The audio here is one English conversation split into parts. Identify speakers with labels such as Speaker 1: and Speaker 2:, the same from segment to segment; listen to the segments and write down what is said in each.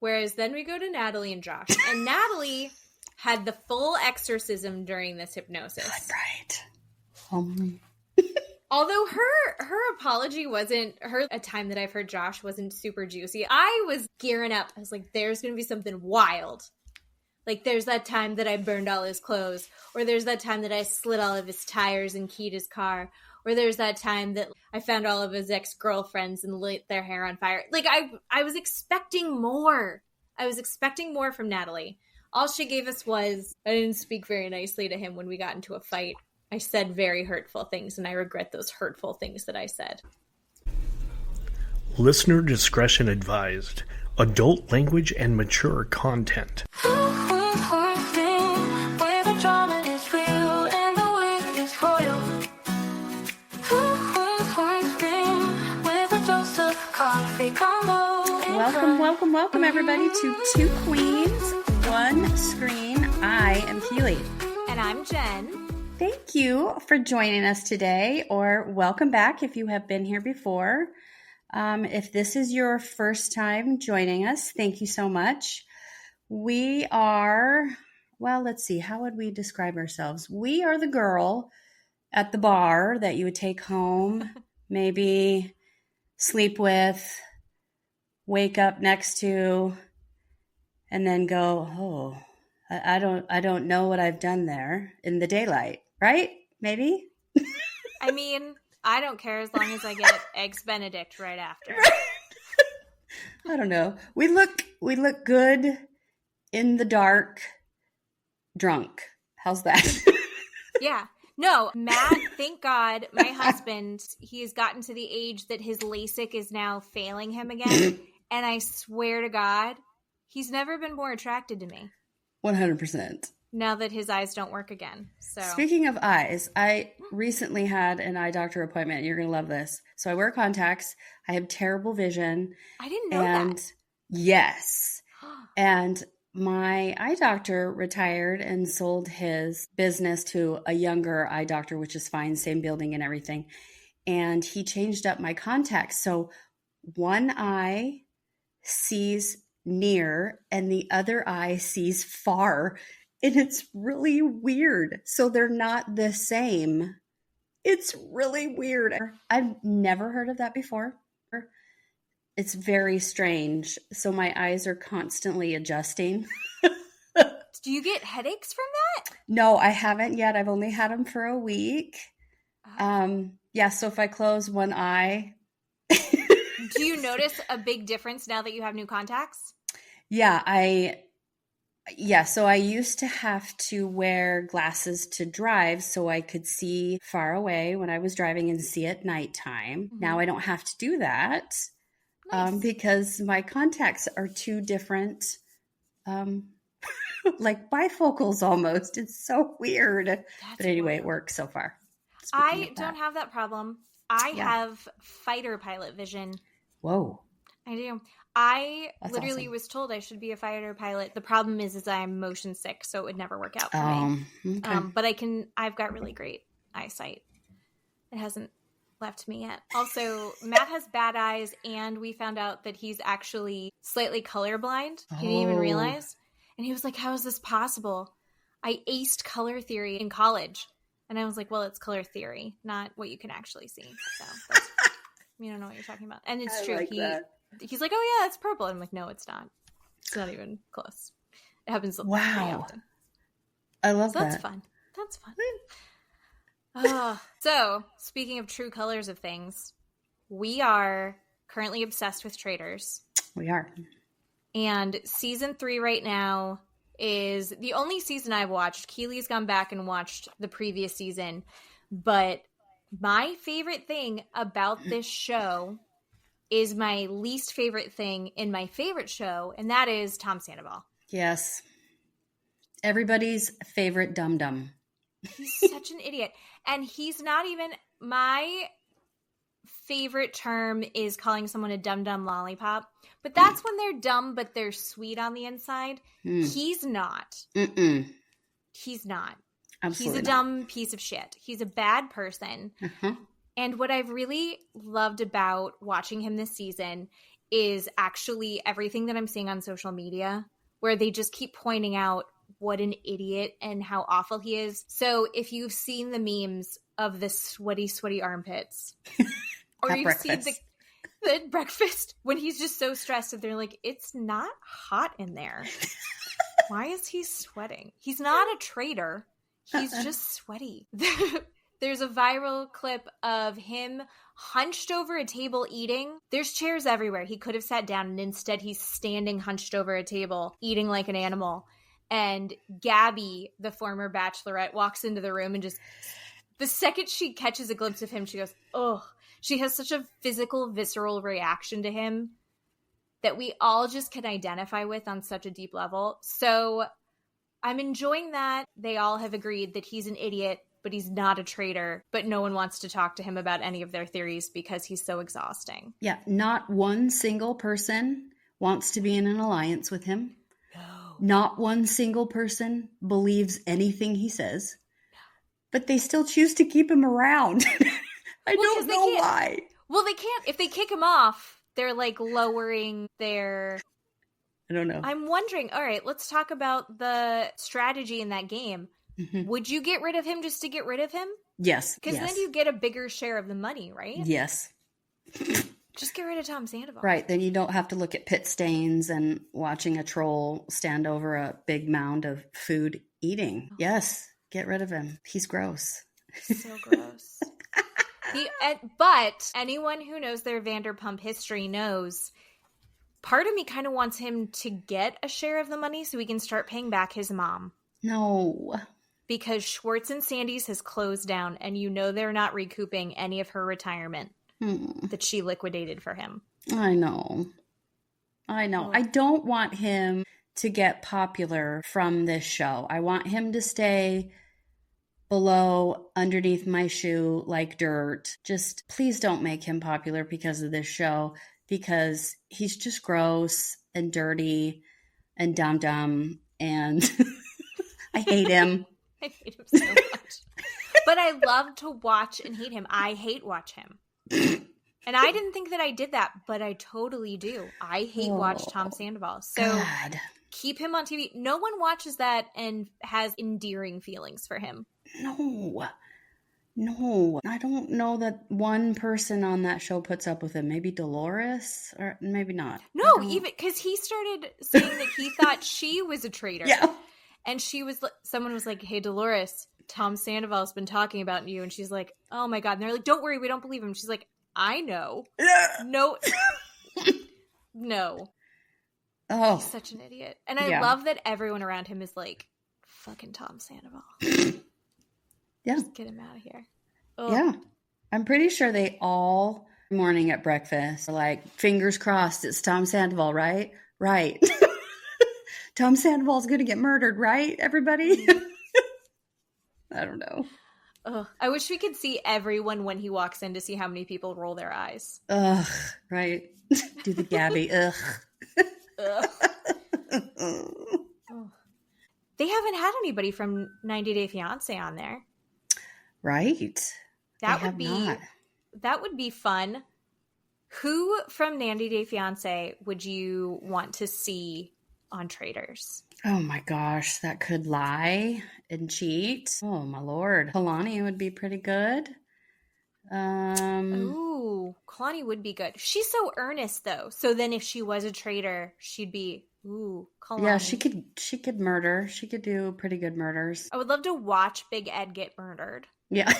Speaker 1: Whereas then we go to Natalie and Josh. And Natalie had the full exorcism during this hypnosis.
Speaker 2: Right.
Speaker 1: Although her apology wasn't, a time that I've heard Josh wasn't super juicy. I was gearing up. I was like, there's going to be something wild. Like, there's that time that I burned all his clothes. Or there's that time that I slit all of his tires and keyed his car. Or there's that time that I found all of his ex-girlfriends and lit their hair on fire. Like, I was expecting more. I was expecting more from Natalie. All she gave us was, I didn't speak very nicely to him when we got into a fight. I said very hurtful things, and I regret those hurtful things that I said.
Speaker 3: Listener discretion advised. Adult language and mature content.
Speaker 2: Welcome everybody to Two Queens, One Screen. I am Keeley.
Speaker 1: And I'm Jen.
Speaker 2: Thank you for joining us today, or welcome back if you have been here before. If this is your first time joining us, thank you so much. We are, well, let's see, how would we describe ourselves? We are the girl at the bar that you would take home, maybe sleep with, wake up next to, and then go, oh, I don't know what I've done there in the daylight, right? Maybe?
Speaker 1: I mean, I don't care as long as I get Eggs Benedict right after.
Speaker 2: I don't know. We look good in the dark, drunk. How's that?
Speaker 1: Yeah. No, Matt, thank God, my husband, he has gotten to the age that his LASIK is now failing him again. And I swear to God, he's never been more attracted to me.
Speaker 2: 100%.
Speaker 1: Now that his eyes don't work again. So
Speaker 2: speaking of eyes, I recently had an eye doctor appointment. You're going to love this. So I wear contacts. I have terrible vision.
Speaker 1: I didn't know that.
Speaker 2: Yes. And my eye doctor retired and sold his business to a younger eye doctor, which is fine, same building and everything. And he changed up my contacts. So one eye sees near and the other eye sees far. And it's really weird. So they're not the same. It's really weird. I've never heard of that before. It's very strange. So my eyes are constantly adjusting.
Speaker 1: Do you get headaches from that?
Speaker 2: No, I haven't yet. I've only had them for a week. Yeah, so if I close one eye.
Speaker 1: Do you notice a big difference now that you have new contacts?
Speaker 2: Yeah, so I used to have to wear glasses to drive so I could see far away when I was driving and see at nighttime. Mm-hmm. Now I don't have to do that. Nice. Because my contacts are two different, like bifocals almost. It's so weird. But anyway, it works so far.
Speaker 1: I don't have that problem. I have fighter pilot vision.
Speaker 2: Whoa.
Speaker 1: I do. That's literally awesome. Was told I should be a fighter pilot. The problem is I'm motion sick, so it would never work out for me. Okay. But I've got really great eyesight. It hasn't left me yet. Also, Matt has bad eyes, and we found out that he's actually slightly colorblind. He didn't even realize. And he was like, how is this possible? I aced color theory in college. And I was like, well, it's color theory, not what you can actually see. So you don't know what you're talking about. And it's true. Like he's like, oh, yeah, it's purple. I'm like, no, it's not. It's not even close. It happens pretty often.
Speaker 2: I love that.
Speaker 1: That's fun. That's fun. So, speaking of true colors of things, we are currently obsessed with Traitors.
Speaker 2: We are.
Speaker 1: And season 3 right now is the only season I've watched. Keeley's gone back and watched the previous season. But my favorite thing about this show is my least favorite thing in my favorite show, and that is Tom Sandoval.
Speaker 2: Yes. Everybody's favorite dum-dum.
Speaker 1: He's such an idiot. And he's not even, my favorite term is calling someone a dum-dum lollipop. But that's when they're dumb, but they're sweet on the inside. He's not. He's not.
Speaker 2: Absolutely
Speaker 1: he's a dumb piece of shit. He's a bad person. And what I've really loved about watching him this season is actually everything that I'm seeing on social media, where they just keep pointing out what an idiot and how awful he is. So if you've seen the memes of the sweaty armpits, or you've seen the breakfast when he's just so stressed that they're like, it's not hot in there. Why is he sweating? He's not a traitor. He's just sweaty. There's a viral clip of him hunched over a table eating. There's chairs everywhere. He could have sat down, and instead he's standing hunched over a table eating like an animal. And Gabby, the former bachelorette, walks into the room and just, the second she catches a glimpse of him, she goes, oh. She has such a physical, visceral reaction to him that we all just can identify with on such a deep level. So I'm enjoying that they all have agreed that he's an idiot, but he's not a traitor, but no one wants to talk to him about any of their theories because he's so exhausting.
Speaker 2: Yeah, not one single person wants to be in an alliance with him.
Speaker 1: No.
Speaker 2: Not one single person believes anything he says, but they still choose to keep him around. I don't know why.
Speaker 1: Well, they can't. If they kick him off, they're like lowering their...
Speaker 2: I don't know.
Speaker 1: I'm wondering, all right, let's talk about the strategy in that game. Mm-hmm. Would you get rid of him just to get rid of him?
Speaker 2: Yes.
Speaker 1: Because then you get a bigger share of the money, right?
Speaker 2: Yes.
Speaker 1: Just get rid of Tom Sandoval.
Speaker 2: Right. Then you don't have to look at pit stains and watching a troll stand over a big mound of food eating. Oh. Yes. Get rid of him. He's gross.
Speaker 1: So gross. But anyone who knows their Vanderpump history knows, part of me kind of wants him to get a share of the money so he can start paying back his mom.
Speaker 2: No.
Speaker 1: Because Schwartz and Sandy's has closed down, and you know they're not recouping any of her retirement that she liquidated for him.
Speaker 2: I know. Oh. I don't want him to get popular from this show. I want him to stay below, underneath my shoe, like dirt. Just please don't make him popular because of this show, because he's just gross and dirty and dumb, and I hate him.
Speaker 1: I hate him so much. But I love to watch and hate him. I hate watch him. And I didn't think that I did that, but I totally do. I hate watch Tom Sandoval. So God. Keep him on TV. No one watches that and has endearing feelings for him.
Speaker 2: No. I don't know that one person on that show puts up with him. Maybe Dolores, or maybe not.
Speaker 1: No, even because he started saying that he thought she was a traitor.
Speaker 2: Yeah.
Speaker 1: And someone was like, hey, Dolores, Tom Sandoval's been talking about you. And she's like, oh my God. And they're like, don't worry, we don't believe him. She's like, I know.
Speaker 2: Yeah.
Speaker 1: No. No.
Speaker 2: Oh.
Speaker 1: He's such an idiot. And I love that everyone around him is like, fucking Tom Sandoval.
Speaker 2: Yeah.
Speaker 1: Just get him out of here. Ugh.
Speaker 2: Yeah. I'm pretty sure they all morning at breakfast are like, fingers crossed, it's Tom Sandoval, right? Right. Tom Sandoval's going to get murdered, right, everybody? I don't know.
Speaker 1: Ugh. I wish we could see everyone when he walks in to see how many people roll their eyes.
Speaker 2: Ugh, right. Do the Gabby. Ugh.
Speaker 1: Ugh. They haven't had anybody from 90 Day Fiancé on there.
Speaker 2: Right.
Speaker 1: That would be fun. Who from 90 Day Fiancé would you want to see on Traitors?
Speaker 2: Oh my gosh, that could lie and cheat. Oh my Lord. Kalani would be pretty good.
Speaker 1: Ooh, Kalani would be good. She's so earnest though. So then if she was a traitor, she'd be Kalani.
Speaker 2: Yeah, she could murder. She could do pretty good murders.
Speaker 1: I would love to watch Big Ed get murdered.
Speaker 2: Yeah.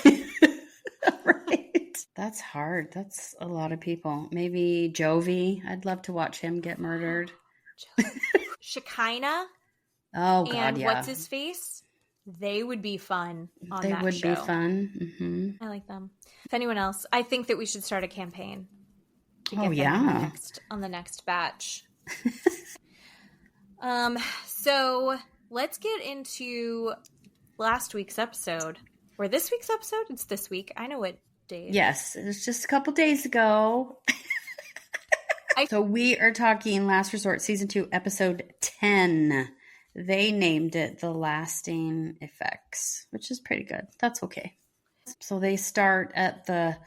Speaker 2: Right. That's hard. That's a lot of people. Maybe Jovi. I'd love to watch him get murdered.
Speaker 1: Shekinah.
Speaker 2: Oh God,
Speaker 1: and
Speaker 2: yeah.
Speaker 1: what's his face? They would be fun on that show.
Speaker 2: They would be fun. Mm-hmm.
Speaker 1: I like them. If anyone else, I think that we should start a campaign. To get
Speaker 2: them
Speaker 1: on the next batch. So let's get into last week's episode. Or this week's episode? It's this week. I know what day.
Speaker 2: Yes, it was just a couple days ago. So we are talking Last Resort Season 2, Episode 10. They named it The Lasting Effects, which is pretty good. That's okay. So they start at the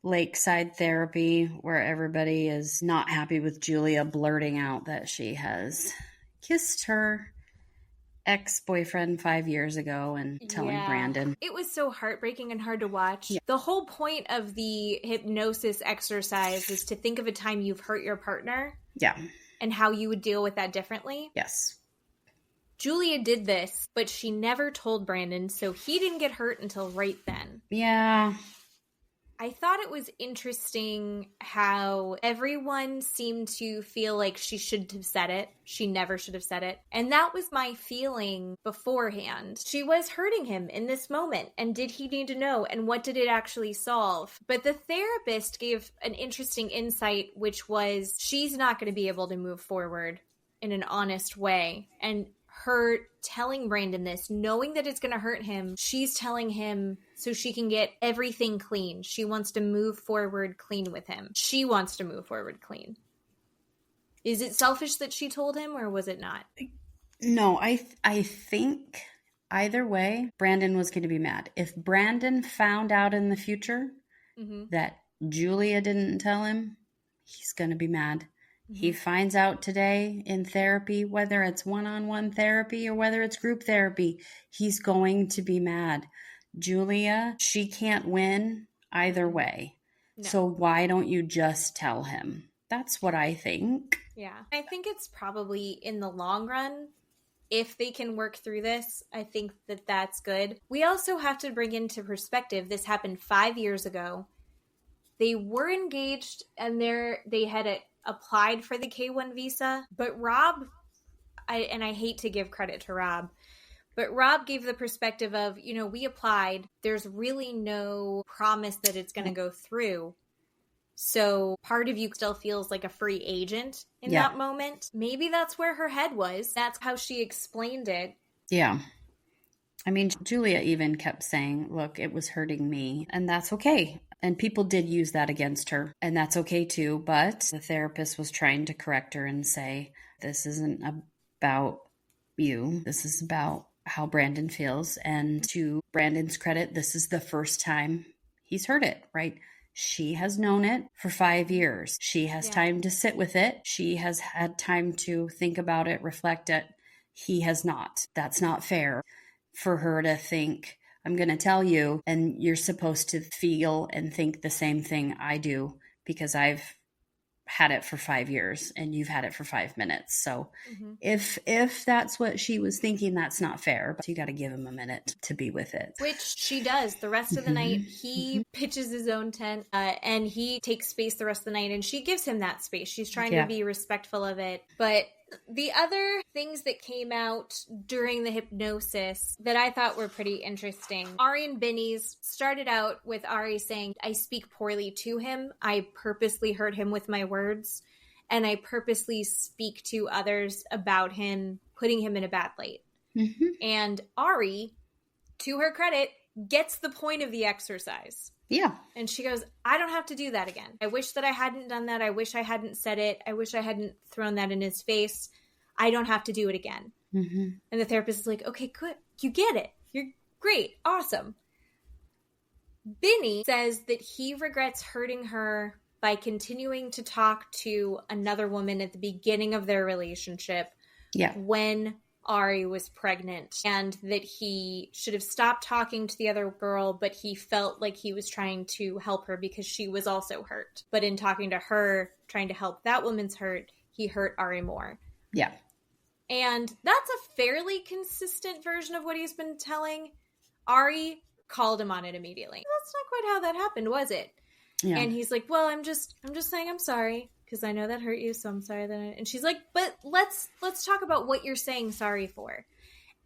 Speaker 2: lakeside therapy where everybody is not happy with Julia blurting out that she has kissed her ex-boyfriend 5 years ago and telling Brandon.
Speaker 1: It was so heartbreaking and hard to watch. Yeah. The whole point of the hypnosis exercise is to think of a time you've hurt your partner.
Speaker 2: Yeah.
Speaker 1: And how you would deal with that differently.
Speaker 2: Yes.
Speaker 1: Julia did this, but she never told Brandon, so he didn't get hurt until right then.
Speaker 2: Yeah.
Speaker 1: I thought it was interesting how everyone seemed to feel like she shouldn't have said it. She never should have said it. And that was my feeling beforehand. She was hurting him in this moment. And did he need to know? And what did it actually solve? But the therapist gave an interesting insight, which was she's not going to be able to move forward in an honest way. And her telling Brandon this, knowing that it's going to hurt him, she's telling him so she can get everything clean. She wants to move forward clean with him. She wants to move forward clean. Is it selfish that she told him, or was it not?
Speaker 2: No, I think either way, Brandon was going to be mad. If Brandon found out in the future that Julia didn't tell him, he's going to be mad. He finds out today in therapy, whether it's one-on-one therapy or whether it's group therapy, he's going to be mad. Julia, she can't win either way. No. So why don't you just tell him? That's what I think.
Speaker 1: Yeah. I think it's probably in the long run, if they can work through this, I think that that's good. We also have to bring into perspective, this happened 5 years ago. They were engaged and they had applied for the K-1 visa, but Rob, I hate to give credit to Rob, but Rob gave the perspective of, we applied, there's really no promise that it's going to go through. So part of you still feels like a free agent in that moment. Maybe that's where her head was. That's how she explained it.
Speaker 2: Yeah. I mean, Julia even kept saying, look, it was hurting me, and that's okay. And people did use that against her, and that's okay too. But the therapist was trying to correct her and say, this isn't about you. This is about how Brandon feels. And to Brandon's credit, this is the first time he's heard it, right? She has known it for 5 years. She has time to sit with it. She has had time to think about it, reflect it. He has not. That's not fair for her to think, I'm going to tell you, and you're supposed to feel and think the same thing I do because I've had it for 5 years and you've had it for 5 minutes. So if that's what she was thinking, that's not fair, but you got to give him a minute to be with it.
Speaker 1: Which she does. The rest of the night, he pitches his own tent and he takes space the rest of the night, and she gives him that space. She's trying to be respectful of it. But the other things that came out during the hypnosis that I thought were pretty interesting. Ari and Binny's started out with Ari saying, I speak poorly to him. I purposely hurt him with my words. And I purposely speak to others about him, putting him in a bad light. And Ari, to her credit, gets the point of the exercise.
Speaker 2: Yeah.
Speaker 1: And she goes, I don't have to do that again. I wish that I hadn't done that. I wish I hadn't said it. I wish I hadn't thrown that in his face. I don't have to do it again. And the therapist is like, okay, good. You get it. You're great. Awesome. Binny says that he regrets hurting her by continuing to talk to another woman at the beginning of their relationship when Ari was pregnant, and that he should have stopped talking to the other girl, but he felt like he was trying to help her because she was also hurt. But in talking to her, trying to help that woman's hurt, he hurt Ari more.
Speaker 2: Yeah.
Speaker 1: And that's a fairly consistent version of what he's been telling. Ari called him on it immediately. That's not quite how that happened, was it? Yeah. And he's like, well, I'm just saying I'm sorry, because I know that hurt you, so I'm sorry that And she's like, but let's talk about what you're saying sorry for.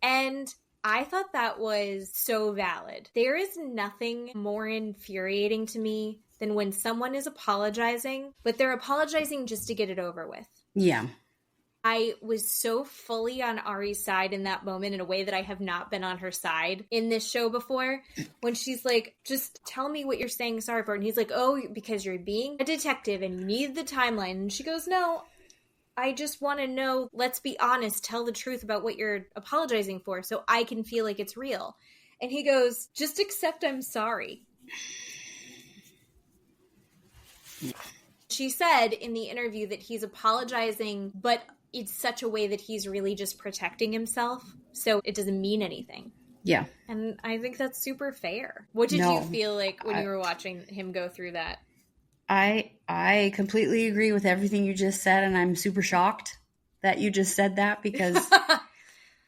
Speaker 1: And I thought that was so valid. There is nothing more infuriating to me than when someone is apologizing, but they're apologizing just to get it over with.
Speaker 2: Yeah.
Speaker 1: I was so fully on Ari's side in that moment in a way that I have not been on her side in this show before. When she's like, just tell me what you're saying sorry for. And he's like, oh, because you're being a detective and you need the timeline. And she goes, no, I just want to know, let's be honest, tell the truth about what you're apologizing for so I can feel like it's real. And he goes, just accept I'm sorry. She said in the interview that he's apologizing, but it's such a way that he's really just protecting himself, so it doesn't mean anything.
Speaker 2: Yeah.
Speaker 1: And I think that's super fair. What did you feel like when you were watching him go through that?
Speaker 2: I completely agree with everything you just said, and I'm super shocked that you just said that, because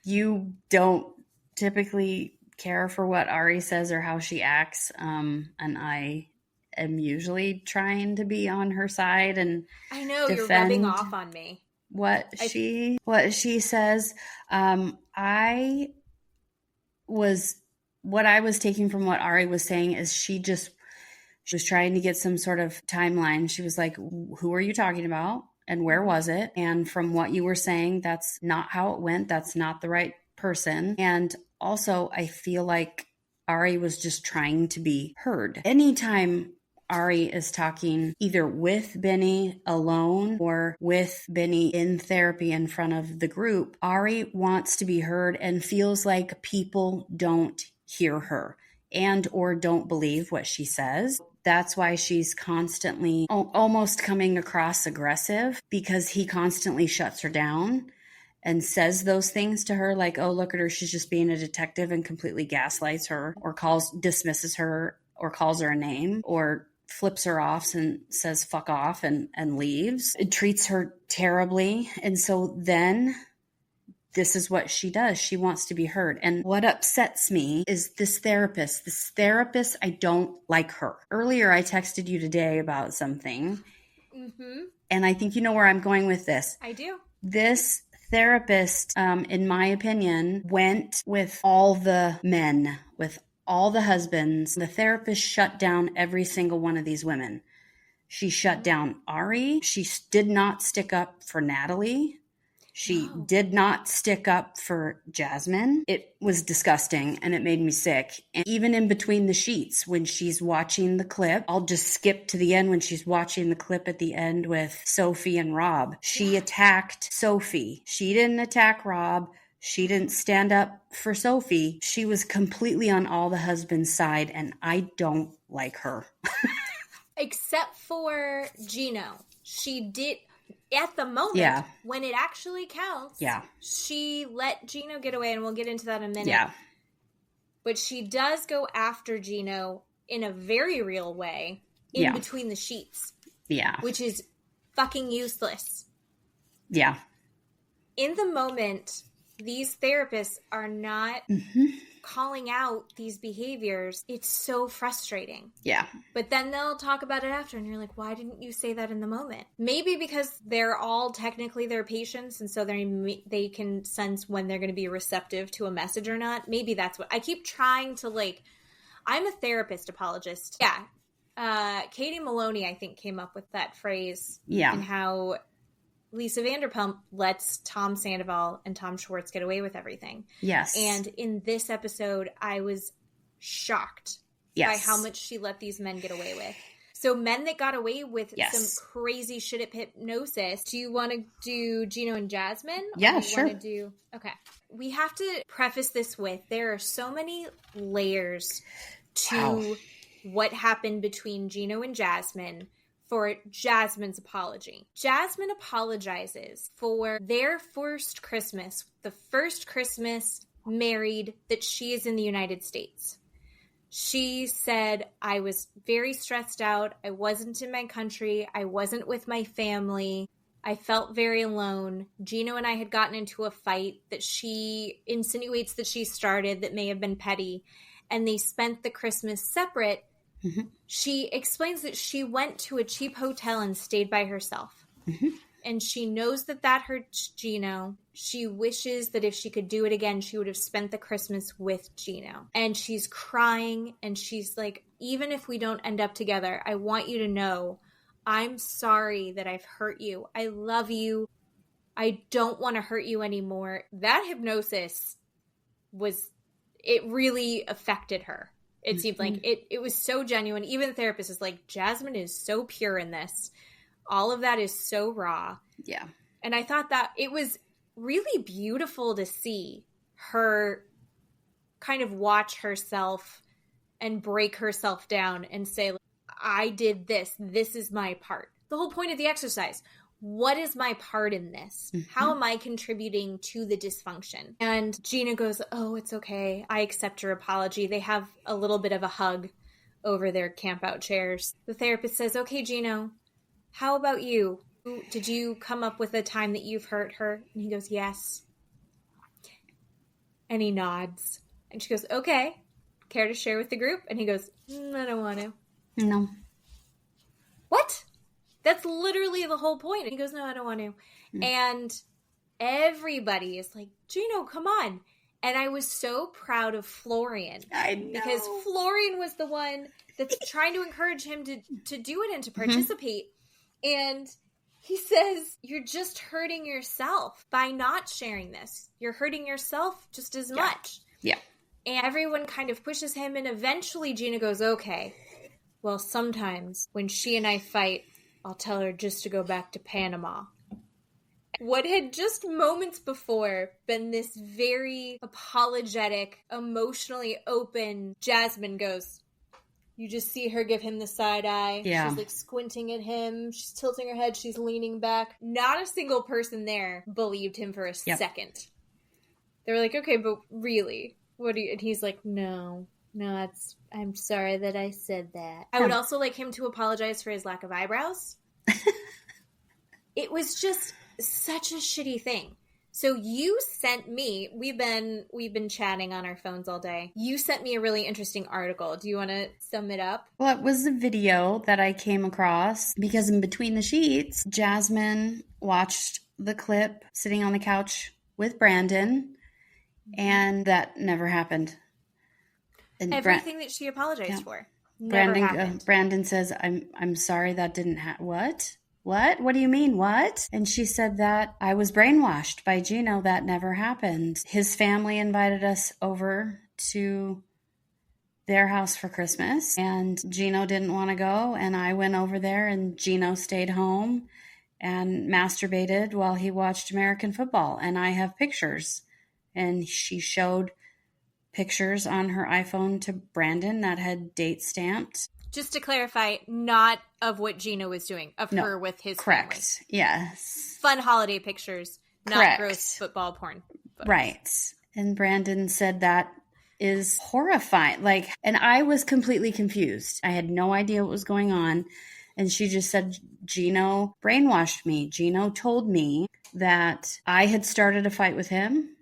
Speaker 2: you don't typically care for what Ari says or how she acts, and I am usually trying to be on her side and
Speaker 1: I know you're rubbing off on me.
Speaker 2: What she says. What I was taking from what Ari was saying is she was trying to get some sort of timeline. She was like, who are you talking about? And where was it? And from what you were saying, that's not how it went. That's not the right person. And also, I feel like Ari was just trying to be heard. Anytime Ari is talking either with Benny alone or with Benny in therapy in front of the group, Ari wants to be heard and feels like people don't hear her and or don't believe what she says. That's why she's constantly almost coming across aggressive, because he constantly shuts her down and says those things to her, like, oh, look at her, she's just being a detective, and completely gaslights her or dismisses her or calls her a name or flips her off and says fuck off and leaves. It treats her terribly. And so then this is what she does. She wants to be heard. And what upsets me is this therapist. I don't like her. Earlier, I texted you today about something. Mm-hmm. And I think you know where I'm going with this.
Speaker 1: I do.
Speaker 2: This therapist, in my opinion, went with all the men, with all the husbands. The therapist shut down every single one of these women. She shut down Ari. She did not stick up for Natalie. She did not stick up for Jasmine. It was disgusting and it made me sick. And even in between the sheets, when she's watching the clip, I'll just skip to the end when she's watching the clip at the end with Sophie and Rob. She attacked Sophie. She didn't attack Rob. She didn't stand up for Sophie. She was completely on all the husband's side, and I don't like her.
Speaker 1: Except for Gino. She did, at the moment, when it actually counts, she let Gino get away, and we'll get into that in a minute. Yeah. But she does go after Gino in a very real way in between the sheets. Yeah. Which is fucking useless. Yeah. In the moment, these therapists are not calling out these behaviors. It's so frustrating. Yeah. But then they'll talk about it after, and you're like, why didn't you say that in the moment? Maybe because they're all technically their patients, and so they can sense when they're going to be receptive to a message or not. Maybe that's what I keep trying to, like, I'm a therapist apologist. Yeah. Katie Maloney, I think, came up with that phrase. Yeah. And how Lisa Vanderpump lets Tom Sandoval and Tom Schwartz get away with everything. Yes. And in this episode, I was shocked by how much she let these men get away with. So men that got away with some crazy shit at hypnosis. Do you want to do Gino and Jasmine?
Speaker 2: Yeah, sure.
Speaker 1: Okay. We have to preface this with, there are so many layers to what happened between Gino and Jasmine for Jasmine's apology. Jasmine apologizes for their first Christmas, the first Christmas married that she is in the United States. She said, I was very stressed out. I wasn't in my country. I wasn't with my family. I felt very alone. Gino and I had gotten into a fight that she insinuates that she started that may have been petty, and they spent the Christmas separate. Mm-hmm. She explains that she went to a cheap hotel and stayed by herself. Mm-hmm. And she knows that hurts Gino. She wishes that if she could do it again, she would have spent the Christmas with Gino. And she's crying, and she's like, even if we don't end up together, I want you to know I'm sorry that I've hurt you. I love you. I don't want to hurt you anymore. That hypnosis it really affected her. It seemed like it was so genuine. Even the therapist is like, Jasmine is so pure in this. All of that is so raw. Yeah. And I thought that it was really beautiful to see her kind of watch herself and break herself down and say, I did this. This is my part. The whole point of the exercise. What is my part in this? Mm-hmm. How am I contributing to the dysfunction? And Gina goes, oh, it's okay. I accept your apology. They have a little bit of a hug over their campout chairs. The therapist says, okay, Gino, how about you? Did you come up with a time that you've hurt her? And he goes, yes. And he nods. And she goes, okay. Care to share with the group? And he goes, I don't want to.
Speaker 2: No.
Speaker 1: What? That's literally the whole point. And he goes, no, I don't want to. Mm. And everybody is like, Gino, come on. And I was so proud of Florian.
Speaker 2: I know.
Speaker 1: Because Florian was the one that's trying to encourage him to do it and to participate. Mm-hmm. And he says, you're just hurting yourself by not sharing this. You're hurting yourself just as much.
Speaker 2: Yeah.
Speaker 1: And everyone kind of pushes him. And eventually Gina goes, okay, well, sometimes when she and I fight, I'll tell her just to go back to Panama. What had just moments before been this very apologetic, emotionally open Jasmine goes, you just see her give him the side eye. Yeah. She's like squinting at him. She's tilting her head. She's leaning back. Not a single person there believed him for a second. They were like, okay, but really? What do you... And he's like, no, I'm sorry that I said that. I would also like him to apologize for his lack of eyebrows. It was just such a shitty thing. So you sent me, we've been chatting on our phones all day. You sent me a really interesting article. Do you want to sum it up?
Speaker 2: Well, it was a video that I came across because in between the sheets, Jasmine watched the clip sitting on the couch with Brandon, and that never happened.
Speaker 1: And everything that she apologized for never happened.
Speaker 2: Brandon says, I'm sorry that didn't happen. What? What do you mean? What? And she said that I was brainwashed by Gino. That never happened. His family invited us over to their house for Christmas, and Gino didn't want to go. And I went over there, and Gino stayed home and masturbated while he watched American football. And I have pictures. And she showed pictures on her iPhone to Brandon that had date stamped.
Speaker 1: Just to clarify, not of what Gino was doing, of her with his
Speaker 2: correct.
Speaker 1: Family.
Speaker 2: Yes.
Speaker 1: Fun holiday pictures, not
Speaker 2: correct.
Speaker 1: Gross football porn. Photos.
Speaker 2: Right. And Brandon said that is horrifying. And I was completely confused. I had no idea what was going on. And she just said, Gino brainwashed me. Gino told me that I had started a fight with him.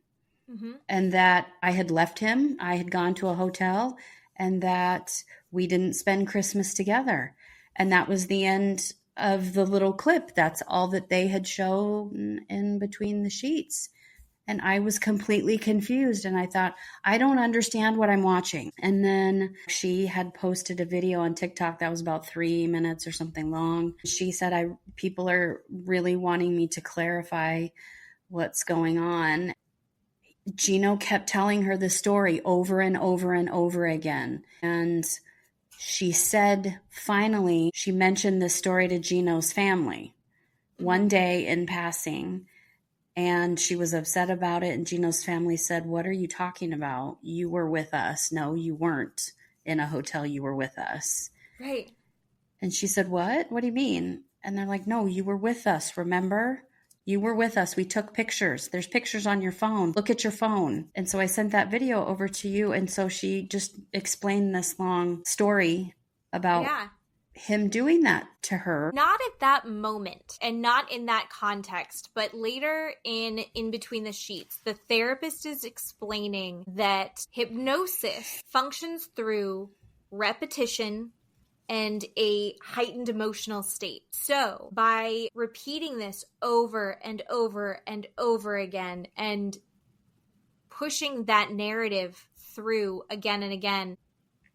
Speaker 2: Mm-hmm. And that I had left him, I had gone to a hotel, and that we didn't spend Christmas together. And that was the end of the little clip. That's all that they had shown in between the sheets. And I was completely confused. And I thought, I don't understand what I'm watching. And then she had posted a video on TikTok that was about 3 minutes or something long. She said, people are really wanting me to clarify what's going on. Gino kept telling her the story over and over and over again. And she said, finally, she mentioned this story to Gino's family one day in passing. And she was upset about it. And Gino's family said, what are you talking about? You were with us. No, you weren't in a hotel. You were with us.
Speaker 1: Right.
Speaker 2: And she said, what? What do you mean? And they're like, no, you were with us. Remember? You were with us. We took pictures. There's pictures on your phone. Look at your phone. And so I sent that video over to you. And so she just explained this long story about him doing that to her.
Speaker 1: Not at that moment and not in that context, but later in between the sheets, the therapist is explaining that hypnosis functions through repetition and a heightened emotional state. So by repeating this over and over and over again and pushing that narrative through again and again,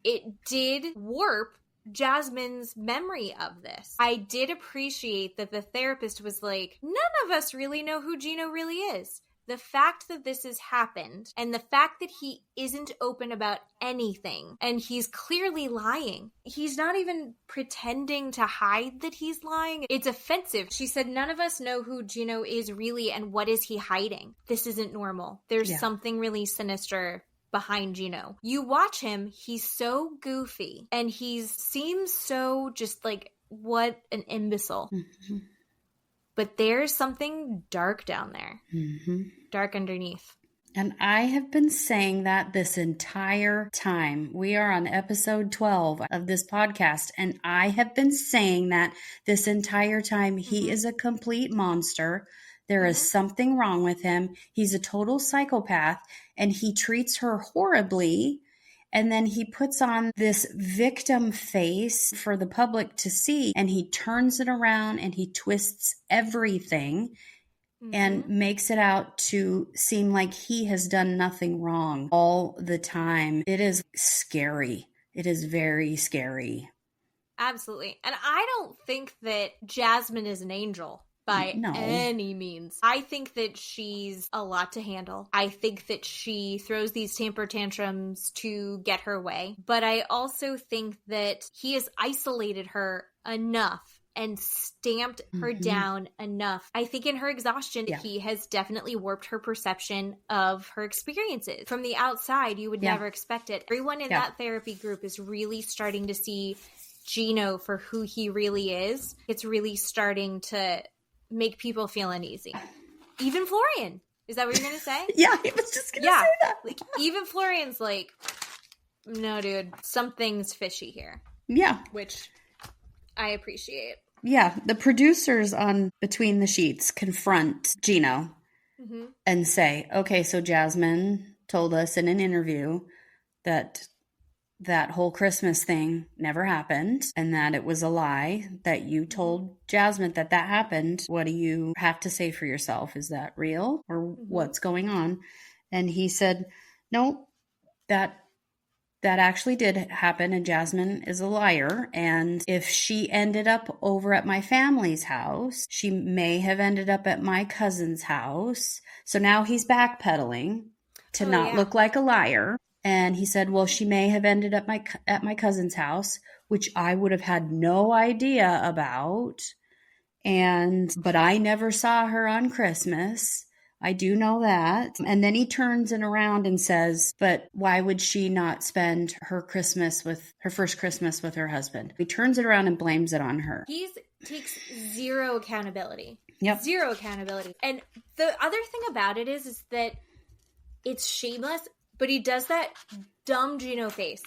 Speaker 1: it did warp Jasmine's memory of this. I did appreciate that the therapist was like, none of us really know who Gino really is. The fact that this has happened and the fact that he isn't open about anything and he's clearly lying. He's not even pretending to hide that he's lying. It's offensive. She said, none of us know who Gino is really and what is he hiding. This isn't normal. There's something really sinister behind Gino. You watch him, he's so goofy and he seems so just like, what an imbecile. Mm-hmm. But there's something dark down there. Mm-hmm. Dark underneath.
Speaker 2: And I have been saying that this entire time. We are on episode 12 of this podcast, and I have been saying that this entire time. He is a complete monster. There is something wrong with him. He's a total psychopath, and he treats her horribly. And then he puts on this victim face for the public to see, and he turns it around and he twists everything. And makes it out to seem like he has done nothing wrong all the time. It is scary. It is very scary.
Speaker 1: Absolutely. And I don't think that Jasmine is an angel by any means. I think that she's a lot to handle. I think that she throws these temper tantrums to get her way. But I also think that he has isolated her enough and stamped her down enough. I think in her exhaustion, he has definitely warped her perception of her experiences. From the outside, you would never expect it. Everyone in that therapy group is really starting to see Gino for who he really is. It's really starting to make people feel uneasy. Even Florian. Is that what you're going to say?
Speaker 2: Yeah, I was just going to say that.
Speaker 1: Like, even Florian's like, no, dude, something's fishy here.
Speaker 2: Yeah.
Speaker 1: Which I appreciate.
Speaker 2: Yeah, the producers on Between the Sheets confront Gino and say, okay, so Jasmine told us in an interview that that whole Christmas thing never happened and that it was a lie, that you told Jasmine that that happened. What do you have to say for yourself? Is that real or what's going on? And he said, no, that actually did happen, and Jasmine is a liar. And if she ended up over at my family's house, she may have ended up at my cousin's house. So now he's backpedaling to not look like a liar. And he said, well, she may have ended up at my cousin's house, which I would have had no idea about. But I never saw her on Christmas. I do know that. And then he turns it around and says, but why would she not spend her first Christmas with her husband? He turns it around and blames it on her.
Speaker 1: He takes zero accountability.
Speaker 2: Yep.
Speaker 1: Zero accountability. And the other thing about it is that it's shameless, but he does that dumb Gino face.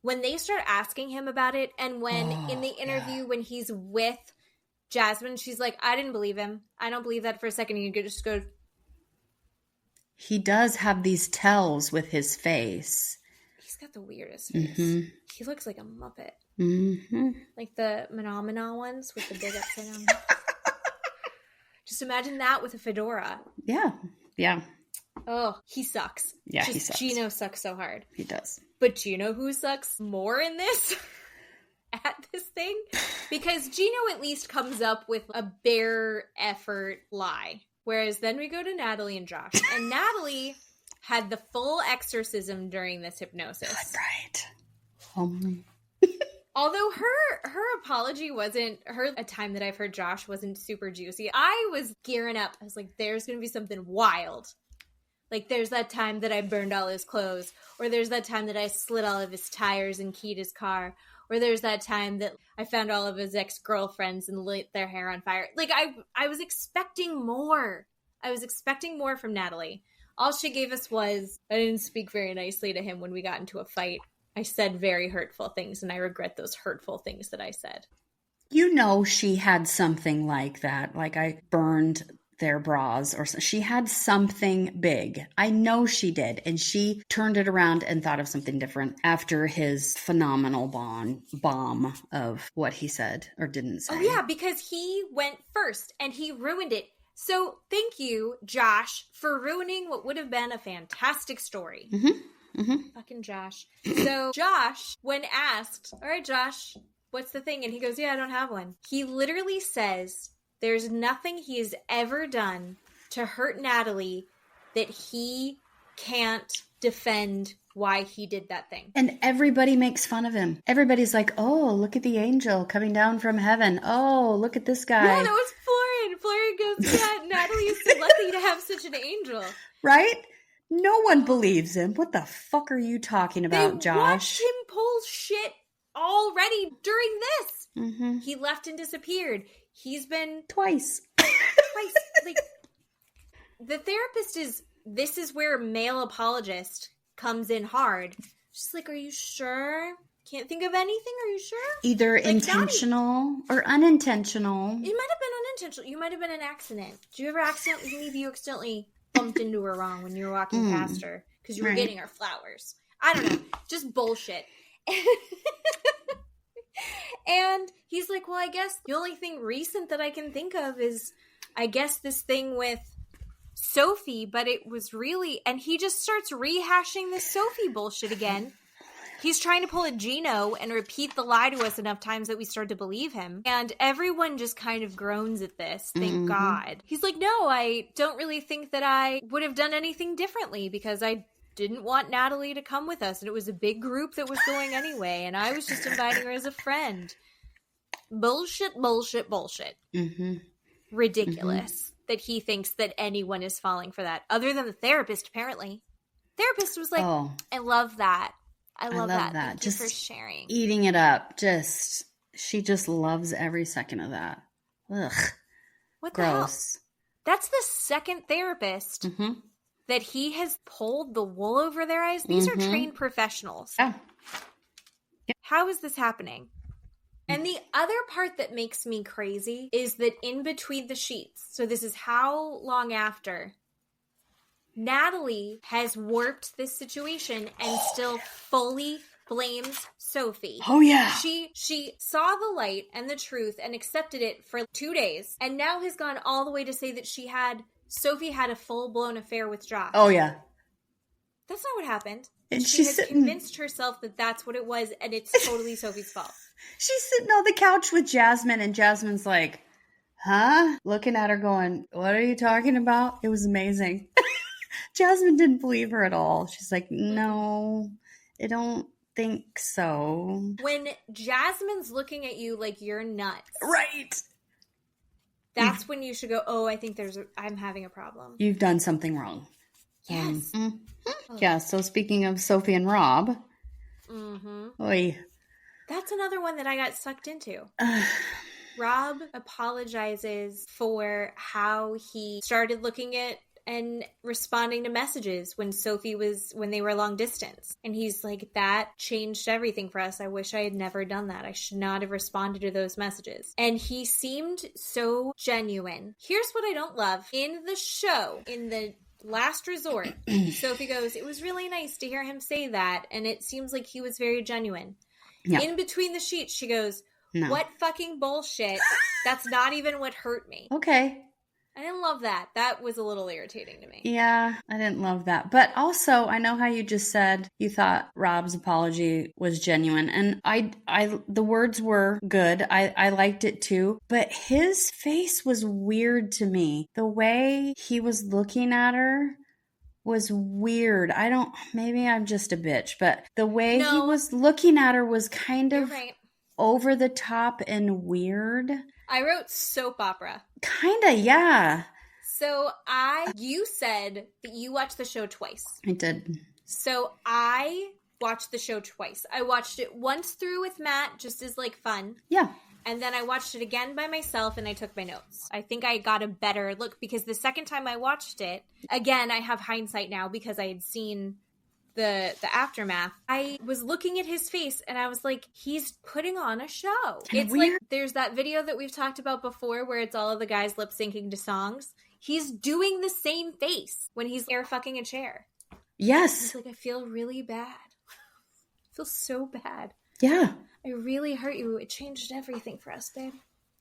Speaker 1: When they start asking him about it, and when in the interview when he's with Jasmine, she's like, I didn't believe him. I don't believe that for a second. You could just go...
Speaker 2: He does have these tells with his face.
Speaker 1: He's got the weirdest face. He looks like a Muppet. Like the Phenomena ones with the big upside down. Just imagine that with a fedora.
Speaker 2: Yeah. Yeah.
Speaker 1: Oh, he sucks.
Speaker 2: Yeah, he sucks.
Speaker 1: Gino sucks so hard.
Speaker 2: He does.
Speaker 1: But do you know who sucks more in this? At this thing? Because Gino at least comes up with a bare effort lie. Whereas then we go to Natalie and Josh. And Natalie had the full exorcism during this hypnosis.
Speaker 2: Right.
Speaker 1: Although her apology wasn't, a time that I've heard Josh wasn't super juicy. I was gearing up. I was like, there's going to be something wild. Like, there's that time that I burned all his clothes. Or there's that time that I slit all of his tires and keyed his car. Or there's that time that I found all of his ex-girlfriends and lit their hair on fire. Like, I was expecting more. I was expecting more from Natalie. All she gave us was, I didn't speak very nicely to him when we got into a fight. I said very hurtful things, and I regret those hurtful things that I said.
Speaker 2: You know she had something like that. Like, I burned their bras, or she had something big. I know she did. And she turned it around and thought of something different after his phenomenal bomb of what he said or didn't say.
Speaker 1: Oh yeah, because he went first and he ruined it. So thank you, Josh, for ruining what would have been a fantastic story. Fucking Josh. So Josh, when asked, all right, Josh, what's the thing? And he goes, yeah, I don't have one. He literally says, there's nothing he has ever done to hurt Natalie that he can't defend why he did that thing.
Speaker 2: And everybody makes fun of him. Everybody's like, oh, look at the angel coming down from heaven. Oh, look at this guy.
Speaker 1: No, that was Florian. Florian goes, yeah, Natalie is so lucky to have such an angel.
Speaker 2: Right? No one believes him. What the fuck are you talking about, Josh?
Speaker 1: They watched him pull shit already during this.
Speaker 2: Mm-hmm.
Speaker 1: He left and disappeared. He's been...
Speaker 2: Twice.
Speaker 1: Like, the therapist this is where male apologist comes in hard. She's like, are you sure? Can't think of anything? Are you sure?
Speaker 2: Either like, intentional or unintentional.
Speaker 1: It might have been unintentional. You might have been an accident. Did you ever maybe you accidentally bumped into her wrong when you were walking past her because you were getting her flowers? I don't know. Just bullshit. And he's like, well, I guess the only thing recent that I can think of is, I guess, this thing with Sophie, but it was really... And he just starts rehashing this Sophie bullshit again. He's trying to pull a Gino and repeat the lie to us enough times that we start to believe him. And everyone just kind of groans at this. Thank God. He's like, no, I don't really think that I would have done anything differently because I didn't want Natalie to come with us. And it was a big group that was going anyway. And I was just inviting her as a friend. Bullshit.
Speaker 2: Mm-hmm.
Speaker 1: Ridiculous that he thinks that anyone is falling for that. Other than the therapist, apparently. Therapist was like, I love that. I love that. Thank
Speaker 2: just
Speaker 1: you for sharing.
Speaker 2: Eating it up. She just loves every second of that. Ugh.
Speaker 1: What
Speaker 2: Gross.
Speaker 1: The hell? That's the second therapist that he has pulled the wool over their eyes. These are trained professionals.
Speaker 2: Oh. Yep.
Speaker 1: How is this happening? And the other part that makes me crazy is that in between the sheets, so this is how long after, Natalie has warped this situation and still fully blames Sophie.
Speaker 2: Oh, yeah.
Speaker 1: She saw the light and the truth and accepted it for 2 days and now has gone all the way to say that Sophie had a full-blown affair with Josh.
Speaker 2: Oh, yeah.
Speaker 1: That's not what happened.
Speaker 2: And
Speaker 1: she has convinced herself that that's what it was and it's totally Sophie's fault.
Speaker 2: She's sitting on the couch with Jasmine and Jasmine's like, huh? Looking at her going, what are you talking about? It was amazing. Jasmine didn't believe her at all. She's like, no, I don't think so.
Speaker 1: When Jasmine's looking at you like you're nuts.
Speaker 2: Right.
Speaker 1: That's when you should go, oh, I think I'm having a problem.
Speaker 2: You've done something wrong.
Speaker 1: Yes.
Speaker 2: Yeah, so speaking of Sophie and Rob. Oy.
Speaker 1: That's another one that I got sucked into. Rob apologizes for how he started looking at and responding to messages when they were long distance. And he's like, that changed everything for us. I wish I had never done that. I should not have responded to those messages. And he seemed so genuine. Here's what I don't love. In the show, in the last resort, Sophie goes, it was really nice to hear him say that. And it seems like he was very genuine. Yeah. In between the sheets, she goes, no. What fucking bullshit. That's not even what hurt me.
Speaker 2: Okay.
Speaker 1: I didn't love that. That was a little irritating to me.
Speaker 2: Yeah, I didn't love that. But also, I know how you just said you thought Rob's apology was genuine. And the words were good. I liked it too. But his face was weird to me. The way he was looking at her was weird. Maybe I'm just a bitch. But the way he was looking at her was kind of over the top and weird.
Speaker 1: I wrote soap opera.
Speaker 2: Kinda, yeah.
Speaker 1: So you said that you watched the show twice.
Speaker 2: I did.
Speaker 1: So I watched the show twice. I watched it once through with Matt, just as like fun.
Speaker 2: Yeah.
Speaker 1: And then I watched it again by myself and I took my notes. I think I got a better look because the second time I watched it, again, I have hindsight now because I had seen the aftermath. I was looking at his face and I was like, he's putting on a show. It's weird. Like there's that video that we've talked about before where it's all of the guys lip syncing to songs. He's doing the same face when he's air fucking a chair.
Speaker 2: Yes.
Speaker 1: He's like, I feel really bad. I feel so bad.
Speaker 2: Yeah.
Speaker 1: I really hurt you. It changed everything for us, babe.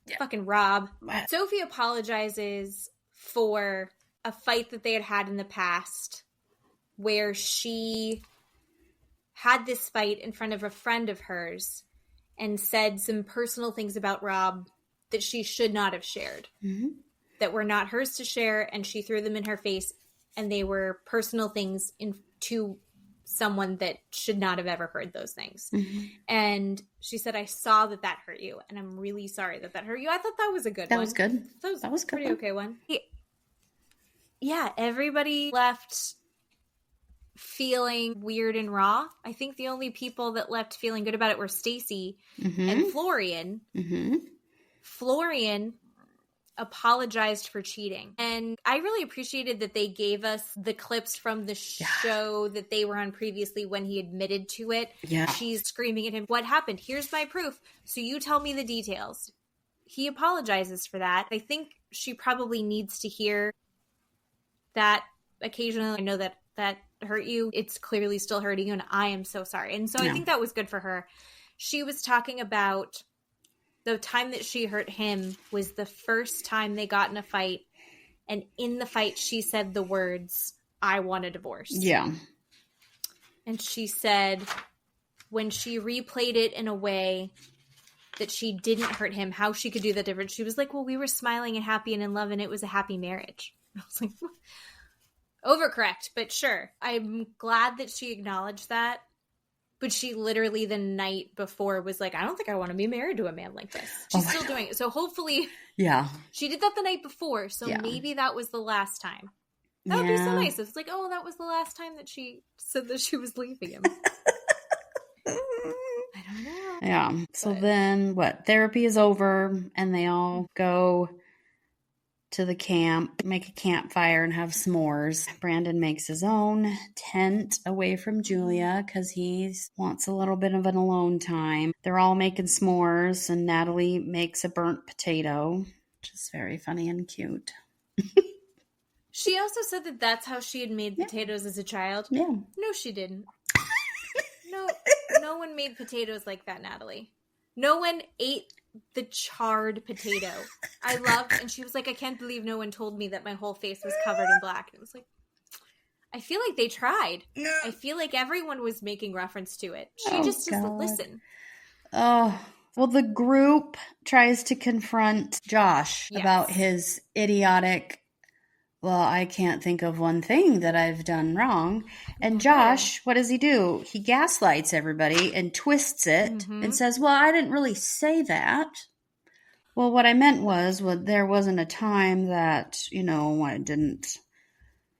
Speaker 1: Yeah. Fucking Rob. Sophie apologizes for a fight that they had in the past where she had this fight in front of a friend of hers and said some personal things about Rob that she should not have shared. Mm-hmm. That were not hers to share, and she threw them in her face, and they were personal things to someone that should not have ever heard those things. Mm-hmm. And she said, I saw that hurt you, and I'm really sorry that hurt you. I thought that was a good one.
Speaker 2: That was good.
Speaker 1: That was a pretty okay one. Yeah, everybody left feeling weird and raw. I think the only people that left feeling good about it were Stacy and Florian. Florian apologized for cheating. And I really appreciated that they gave us the clips from the show that they were on previously when he admitted to it.
Speaker 2: Yeah.
Speaker 1: She's screaming at him, "What happened? Here's my proof. So you tell me the details." He apologizes for that. I think she probably needs to hear that occasionally. I know that hurt you. It's clearly still hurting you, and I am so sorry. And so I think that was good for her. She was talking about the time that she hurt him was the first time they got in a fight. And in the fight, she said the words, "I want a divorce."
Speaker 2: Yeah.
Speaker 1: And she said when she replayed it in a way that she didn't hurt him, how she could do that different. She was like, well, we were smiling and happy and in love, and it was a happy marriage. I was like, overcorrect, but sure. I'm glad that she acknowledged that. But she literally the night before was like, I don't think I want to be married to a man like this. She's still doing it. So hopefully she did that the night before. So maybe that was the last time. That would be so nice. It's like, oh, that was the last time that she said that she was leaving him. I don't know.
Speaker 2: Yeah. So then therapy is over and they all go to the camp, make a campfire and have s'mores. Brandon makes his own tent away from Julia because he wants a little bit of an alone time. They're all making s'mores and Natalie makes a burnt potato, which is very funny and cute.
Speaker 1: She also said that that's how she had made potatoes as a child.
Speaker 2: Yeah.
Speaker 1: No, she didn't. No one made potatoes like that, Natalie. No one ate the charred potato. I loved, and she was like, I can't believe no one told me that my whole face was covered in black. And it was like, I feel like they tried. I feel like everyone was making reference to it. She just doesn't listen.
Speaker 2: Oh, well, the group tries to confront Josh about his idiotic, well, I can't think of one thing that I've done wrong. And Josh, what does he do? He gaslights everybody and twists it and says, well, I didn't really say that. Well, what I meant was, there wasn't a time that, I didn't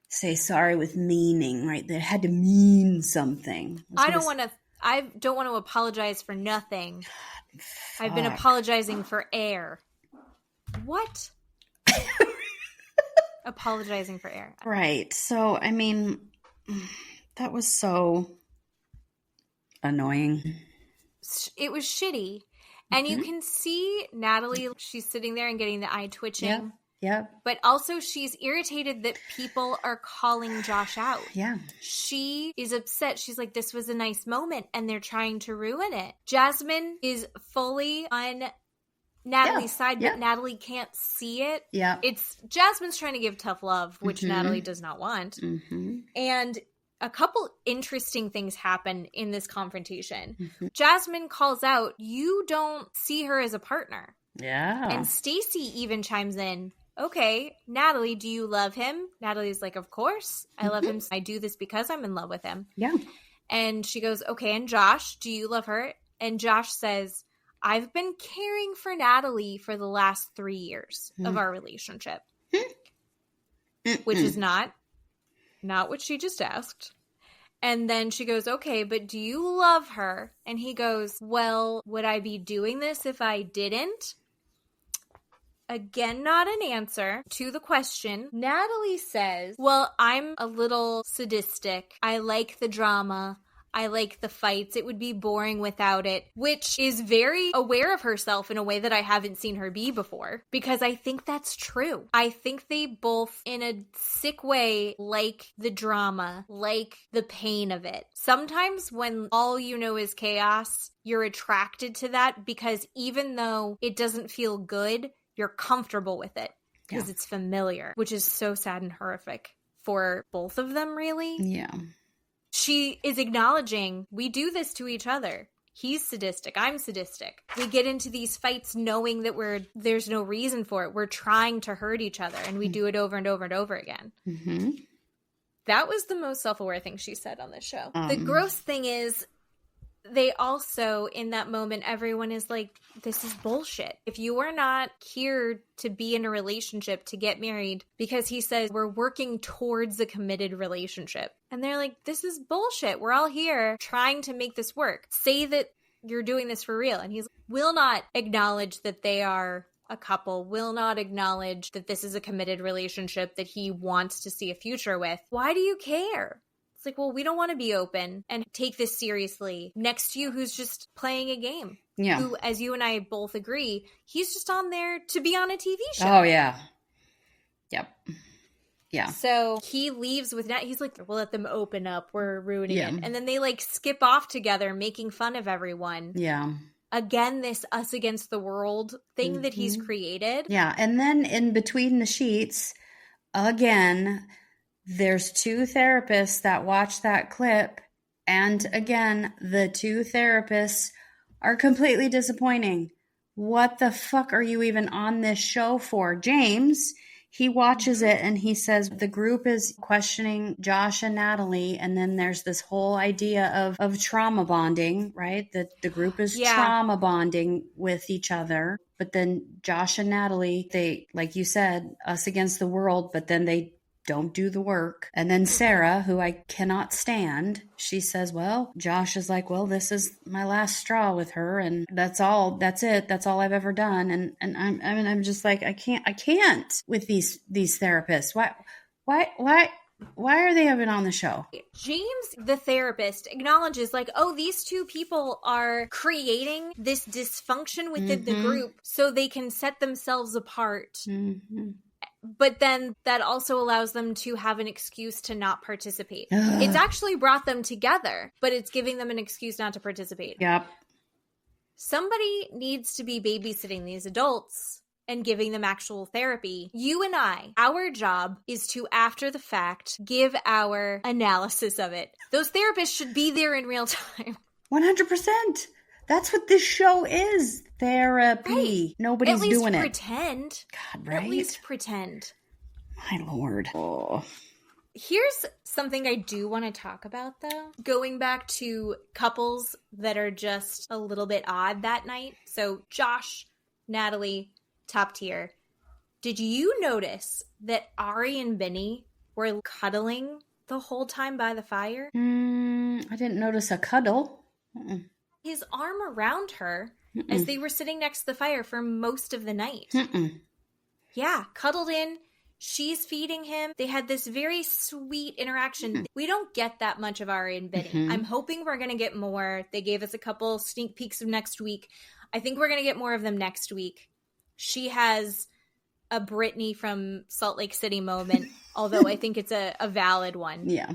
Speaker 2: say sorry with meaning, right? That had to mean something.
Speaker 1: I don't want to apologize for nothing. I've been apologizing for air. What? Apologizing for air.
Speaker 2: Right. So, I mean, that was so annoying.
Speaker 1: It was shitty. And you can see Natalie, she's sitting there and getting the eye twitching.
Speaker 2: Yeah.
Speaker 1: But also she's irritated that people are calling Josh out.
Speaker 2: Yeah.
Speaker 1: She is upset. She's like, this was a nice moment and they're trying to ruin it. Jasmine is fully on Natalie's side, but Natalie can't see it.
Speaker 2: Yeah.
Speaker 1: It's Jasmine's trying to give tough love, which Natalie does not want. And a couple interesting things happen in this confrontation. Jasmine calls out, you don't see her as a partner.
Speaker 2: Yeah.
Speaker 1: And Stacy even chimes in, okay, Natalie, do you love him? Natalie's like, of course. I love him. I do this because I'm in love with him.
Speaker 2: Yeah.
Speaker 1: And she goes, okay, and Josh, do you love her? And Josh says, I've been caring for Natalie for the last 3 years of our relationship. Which is not what she just asked. And then she goes, okay, but do you love her? And he goes, well, would I be doing this if I didn't? Again, not an answer to the question. Natalie says, well, I'm a little sadistic. I like the drama. I like the fights. It would be boring without it, which is very aware of herself in a way that I haven't seen her be before, because I think that's true. I think they both, in a sick way, like the drama, like the pain of it. Sometimes when all you know is chaos, you're attracted to that because even though it doesn't feel good, you're comfortable with it because it's familiar, which is so sad and horrific for both of them, really.
Speaker 2: Yeah.
Speaker 1: She is acknowledging we do this to each other. He's sadistic. I'm sadistic. We get into these fights knowing that there's no reason for it. We're trying to hurt each other, and we do it over and over and over again. That was the most self-aware thing she said on this show. The gross thing is they also, in that moment, everyone is like, this is bullshit. If you are not here to be in a relationship, to get married, because he says we're working towards a committed relationship. And they're like, this is bullshit. We're all here trying to make this work. Say that you're doing this for real. And he's will not acknowledge that they are a couple, will not acknowledge that this is a committed relationship that he wants to see a future with. Why do you care? It's like, well, we don't want to be open and take this seriously next to you who's just playing a game.
Speaker 2: Yeah.
Speaker 1: Who, as you and I both agree, he's just on there to be on a TV show.
Speaker 2: Oh, yeah. Yep. Yeah.
Speaker 1: So he leaves with Nat. He's like, we'll let them open up. We're ruining it. And then they like skip off together, making fun of everyone.
Speaker 2: Yeah.
Speaker 1: Again, this us against the world thing that he's created.
Speaker 2: Yeah. And then in between the sheets, again, there's two therapists that watch that clip. And again, the two therapists are completely disappointing. What the fuck are you even on this show for? James, he watches it and he says the group is questioning Josh and Natalie. And then there's this whole idea of trauma bonding, right? That the group is trauma bonding with each other. But then Josh and Natalie, they, like you said, us against the world, but then they don't do the work. And then Sarah, who I cannot stand, she says, well, Josh is like, well, this is my last straw with her. And that's it. That's all I've ever done. And I'm just like, I can't with these therapists. Why are they even on the show?
Speaker 1: James, the therapist, acknowledges like, oh, these two people are creating this dysfunction within the group so they can set themselves apart. But then that also allows them to have an excuse to not participate. It's actually brought them together, but it's giving them an excuse not to participate.
Speaker 2: Yep.
Speaker 1: Somebody needs to be babysitting these adults and giving them actual therapy. You and I, our job is to, after the fact, give our analysis of it. Those therapists should be there in real time.
Speaker 2: 100%. That's what this show is. Therapy.
Speaker 1: Right.
Speaker 2: Nobody's doing it.
Speaker 1: At least pretend.
Speaker 2: God, right?
Speaker 1: At least pretend.
Speaker 2: My Lord. Oh.
Speaker 1: Here's something I do want to talk about, though. Going back to couples that are just a little bit odd that night. So Josh, Natalie, top tier. Did you notice that Ari and Benny were cuddling the whole time by the fire?
Speaker 2: I didn't notice a cuddle.
Speaker 1: His arm around her as they were sitting next to the fire for most of the night. Yeah, cuddled in. She's feeding him. They had this very sweet interaction. We don't get that much of Ari and Benny. I'm hoping we're going to get more. They gave us a couple sneak peeks of next week. I think we're going to get more of them next week. She has a Brittany from Salt Lake City moment, although I think it's a valid one.
Speaker 2: Yeah.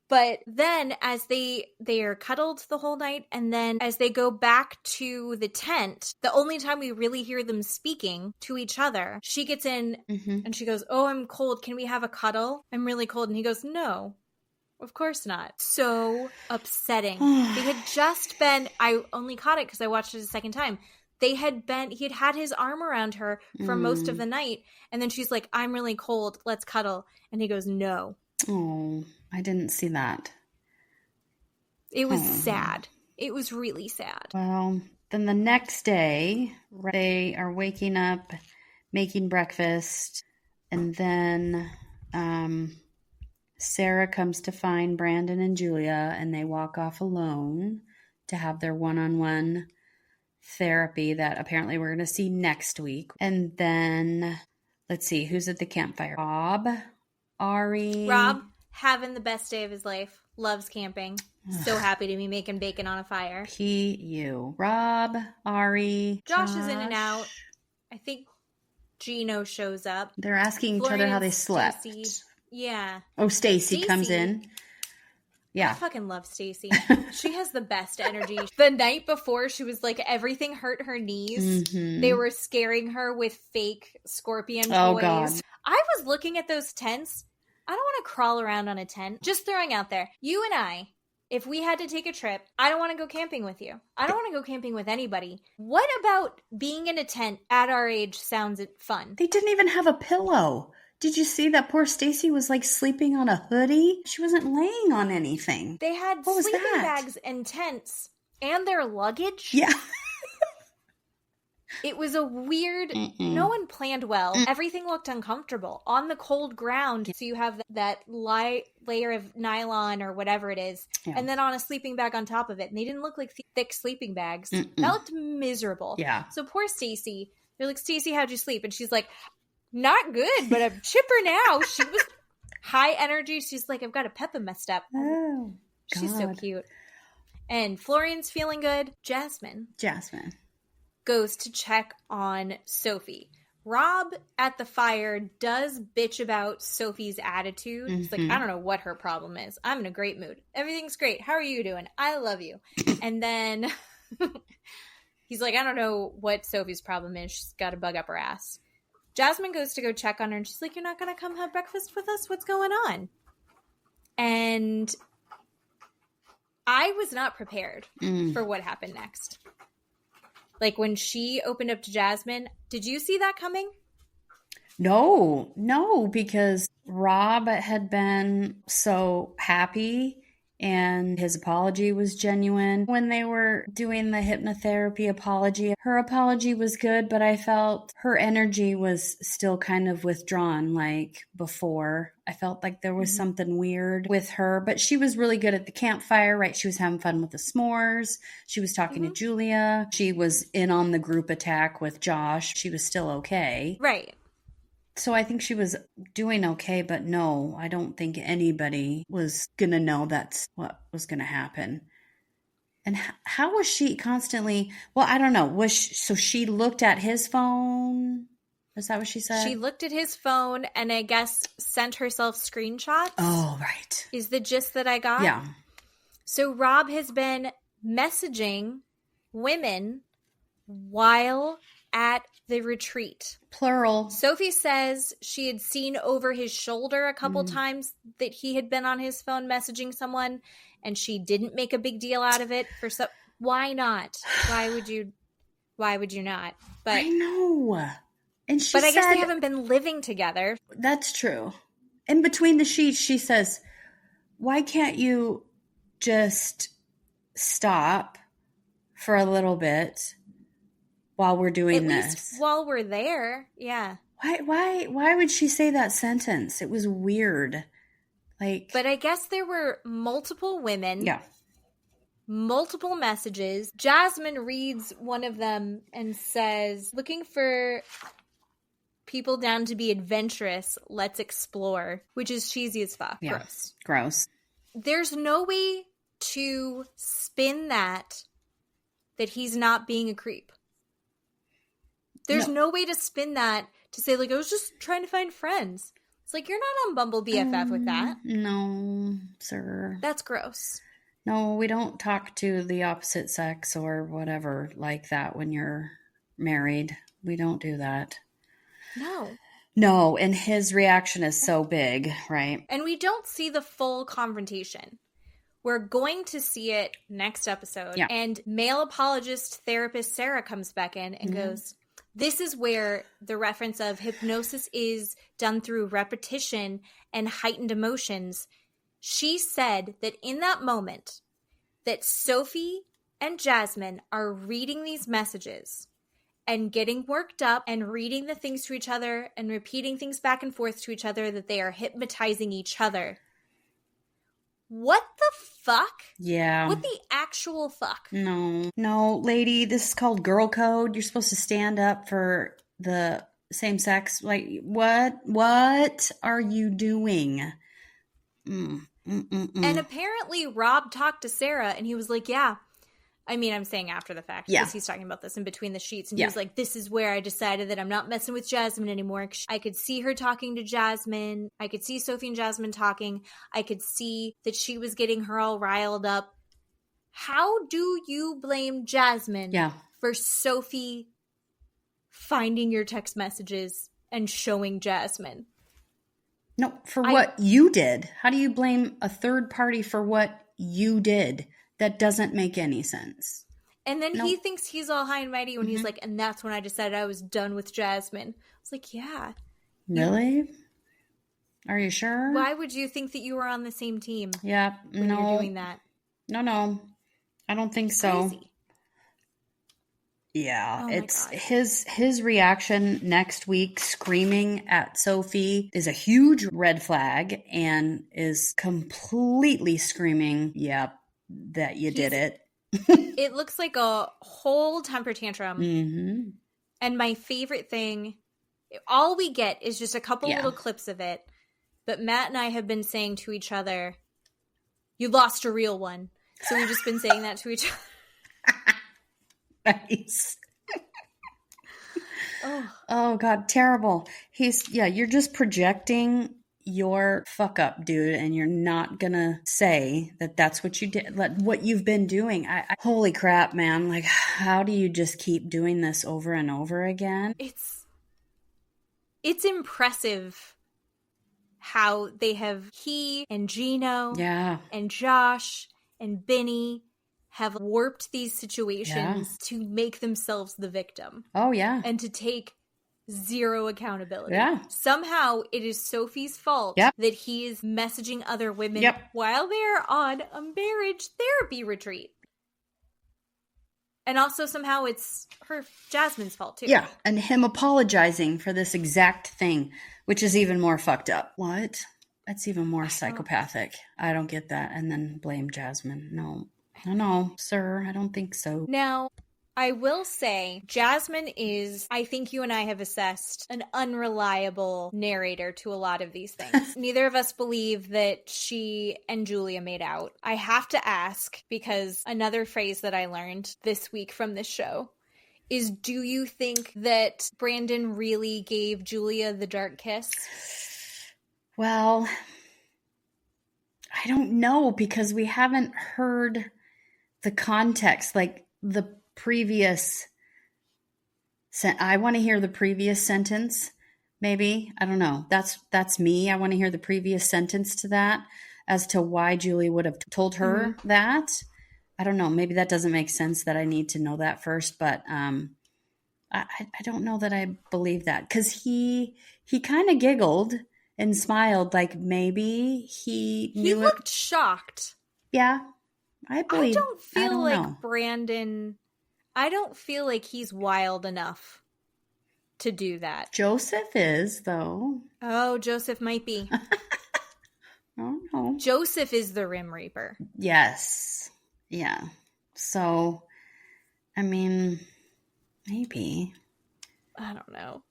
Speaker 1: But then as they are cuddled the whole night, and then as they go back to the tent, the only time we really hear them speaking to each other, she gets in and she goes, oh, I'm cold. Can we have a cuddle? I'm really cold. And he goes, no, of course not. So upsetting. They had just been, I only caught it because I watched it a second time. He had had his arm around her for most of the night. And then she's like, I'm really cold. Let's cuddle. And he goes, no.
Speaker 2: Oh, I didn't see that.
Speaker 1: It was sad. It was really sad.
Speaker 2: Well, then the next day, they are waking up, making breakfast, and then Sarah comes to find Brandon and Julia, and they walk off alone to have their one-on-one therapy that apparently we're going to see next week. And then, let's see, who's at the campfire? Rob, Ari.
Speaker 1: Rob, having the best day of his life. Loves camping. So happy to be making bacon on a fire.
Speaker 2: P.U. Rob, Ari,
Speaker 1: Josh is in and out. I think Gino shows up.
Speaker 2: They're asking each other how they slept.
Speaker 1: Stacey. Yeah.
Speaker 2: Oh, Stacy comes in. Yeah.
Speaker 1: I fucking love Stacy. She has the best energy. The night before, she was like, everything hurt her knees. They were scaring her with fake scorpion toys.
Speaker 2: Oh, God.
Speaker 1: I was looking at those tents. I don't want to crawl around on a tent. Just throwing out there. You and I, if we had to take a trip, I don't want to go camping with you. I don't want to go camping with anybody. What about being in a tent at our age sounds fun?
Speaker 2: They didn't even have a pillow. Did you see that poor Stacy was like sleeping on a hoodie? She wasn't laying on anything.
Speaker 1: They had sleeping bags and tents and their luggage.
Speaker 2: Yeah.
Speaker 1: It was a weird, no one planned well. Everything looked uncomfortable on the cold ground. So you have that light layer of nylon or whatever it is, and then on a sleeping bag on top of it. And they didn't look like thick sleeping bags. That looked miserable.
Speaker 2: Yeah.
Speaker 1: So poor Stacy, they're like, Stacy, how'd you sleep? And she's like, not good, but I'm chipper now. She was high energy. She's like, I've got a pep in my step.
Speaker 2: Oh,
Speaker 1: she's so cute. And Florian's feeling good. Jasmine goes to check on Sophie. Rob at the fire does bitch about Sophie's attitude. He's like, I don't know what her problem is. I'm in a great mood. Everything's great. How are you doing? I love you. And then he's like, I don't know what Sophie's problem is. She's got a bug up her ass. Jasmine goes to go check on her, and she's like, you're not going to come have breakfast with us? What's going on? And I was not prepared for what happened next. Like, when she opened up to Jasmine, did you see that coming?
Speaker 2: No, because Rob had been so happy and his apology was genuine. When they were doing the hypnotherapy apology, her apology was good, but I felt her energy was still kind of withdrawn like before. I felt like there was something weird with her, but she was really good at the campfire, right? She was having fun with the s'mores. She was talking to Julia. She was in on the group attack with Josh. She was still okay.
Speaker 1: Right.
Speaker 2: So I think she was doing okay, but no, I don't think anybody was going to know that's what was going to happen. And how was she constantly, well, I don't know. So she looked at his phone? Is that what she said?
Speaker 1: She looked at his phone and I guess sent herself screenshots.
Speaker 2: Oh, right.
Speaker 1: Is the gist that I got?
Speaker 2: Yeah.
Speaker 1: So Rob has been messaging women while at the retreat.
Speaker 2: Plural.
Speaker 1: Sophie says she had seen over his shoulder a couple times that he had been on his phone messaging someone, and she didn't make a big deal out of it. Why not? Why would you not? But
Speaker 2: I know. And
Speaker 1: but I guess they haven't been living together.
Speaker 2: That's true. In between the sheets, she says, why can't you just stop for a little bit while we're doing this?
Speaker 1: At least while we're there. Yeah.
Speaker 2: Why would she say that sentence? It was weird.
Speaker 1: But I guess there were multiple women.
Speaker 2: Yeah.
Speaker 1: Multiple messages. Jasmine reads one of them and says, looking for people down to be adventurous, let's explore, which is cheesy as fuck.
Speaker 2: Yeah.
Speaker 1: Gross. There's no way to spin that he's not being a creep. There's no way to spin that to say, like, I was just trying to find friends. It's like, you're not on Bumble BFF with that.
Speaker 2: No, sir.
Speaker 1: That's gross.
Speaker 2: No, we don't talk to the opposite sex or whatever like that when you're married. We don't do that. No, and his reaction is so big, right?
Speaker 1: And we don't see the full confrontation. We're going to see it next episode.
Speaker 2: Yeah.
Speaker 1: And male apologist therapist Sarah comes back in and goes, this is where the reference of hypnosis is done through repetition and heightened emotions. She said that in that moment that Sophie and Jasmine are reading these messages and getting worked up and reading the things to each other and repeating things back and forth to each other, that they are hypnotizing each other. What the fuck?
Speaker 2: Yeah.
Speaker 1: What the actual fuck?
Speaker 2: No, lady, this is called girl code. You're supposed to stand up for the same sex. Like, what are you doing?
Speaker 1: And apparently Rob talked to Sarah and he was like, yeah. I mean, I'm saying after the fact because he's talking about this in between the sheets. And he was like, this is where I decided that I'm not messing with Jasmine anymore. I could see her talking to Jasmine. I could see Sophie and Jasmine talking. I could see that she was getting her all riled up. How do you blame Jasmine for Sophie finding your text messages and showing Jasmine?
Speaker 2: No, for what you did. How do you blame a third party for what you did? That doesn't make any sense.
Speaker 1: And then he thinks he's all high and mighty when he's like, and that's when I decided I was done with Jasmine. I was like, yeah.
Speaker 2: Really? Are you sure?
Speaker 1: Why would you think that you were on the same team?
Speaker 2: Yeah.
Speaker 1: When you're doing that?
Speaker 2: No. I don't think so.
Speaker 1: Crazy.
Speaker 2: Yeah, it's his reaction next week screaming at Sophie is a huge red flag and is completely screaming, yep, that you did it.
Speaker 1: It looks like a whole temper tantrum.
Speaker 2: Mm-hmm.
Speaker 1: And my favorite thing, all we get is just a couple little clips of it. But Matt and I have been saying to each other, you lost a real one. So we've just been saying that to each other.
Speaker 2: Nice. Oh God, terrible. You're just projecting your fuck up, dude, and you're not gonna say that that's what you did, what you've been doing. Holy crap, man. Like, how do you just keep doing this over and over again?
Speaker 1: It's impressive how he and Gino and Josh and Benny have warped these situations to make themselves the victim.
Speaker 2: Oh, yeah.
Speaker 1: And to take zero accountability.
Speaker 2: Yeah.
Speaker 1: Somehow it is Sophie's fault that he is messaging other women while they're on a marriage therapy retreat. And also somehow it's Jasmine's fault too.
Speaker 2: Yeah, and him apologizing for this exact thing, which is even more fucked up. What? That's even more psychopathic. I don't get that. And then blame Jasmine. No, sir, I don't think so.
Speaker 1: Now, I will say, Jasmine is, I think you and I have assessed, an unreliable narrator to a lot of these things. Neither of us believe that she and Julia made out. I have to ask, because another phrase that I learned this week from this show is, do you think that Brandon really gave Julia the dark kiss?
Speaker 2: Well, I don't know, because we haven't heard the context, like the previous I want to hear the previous sentence, maybe. I don't know. That's me. I want to hear the previous sentence to that as to why Julie would have told her that. I don't know. Maybe that doesn't make sense that I need to know that first, but I don't know that I believe that, because he kind of giggled and smiled like maybe he
Speaker 1: looked shocked.
Speaker 2: Yeah. I
Speaker 1: don't know. Brandon, I don't feel like he's wild enough to do that.
Speaker 2: Joseph is, though.
Speaker 1: Oh, Joseph might be.
Speaker 2: Oh, no.
Speaker 1: Joseph is the Rim Reaper.
Speaker 2: Yes. Yeah. So, I mean, maybe.
Speaker 1: I don't know.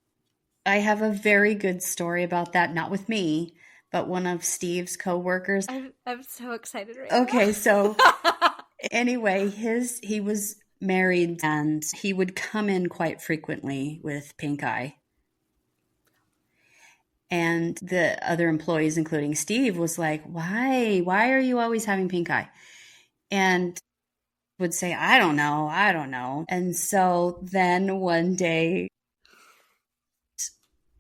Speaker 2: I have a very good story about that. Not with me, but one of Steve's coworkers.
Speaker 1: I'm so excited right now.
Speaker 2: Okay, so anyway, he was married and he would come in quite frequently with pink eye. And the other employees, including Steve, was like, why are you always having pink eye? And would say, I don't know. And so then one day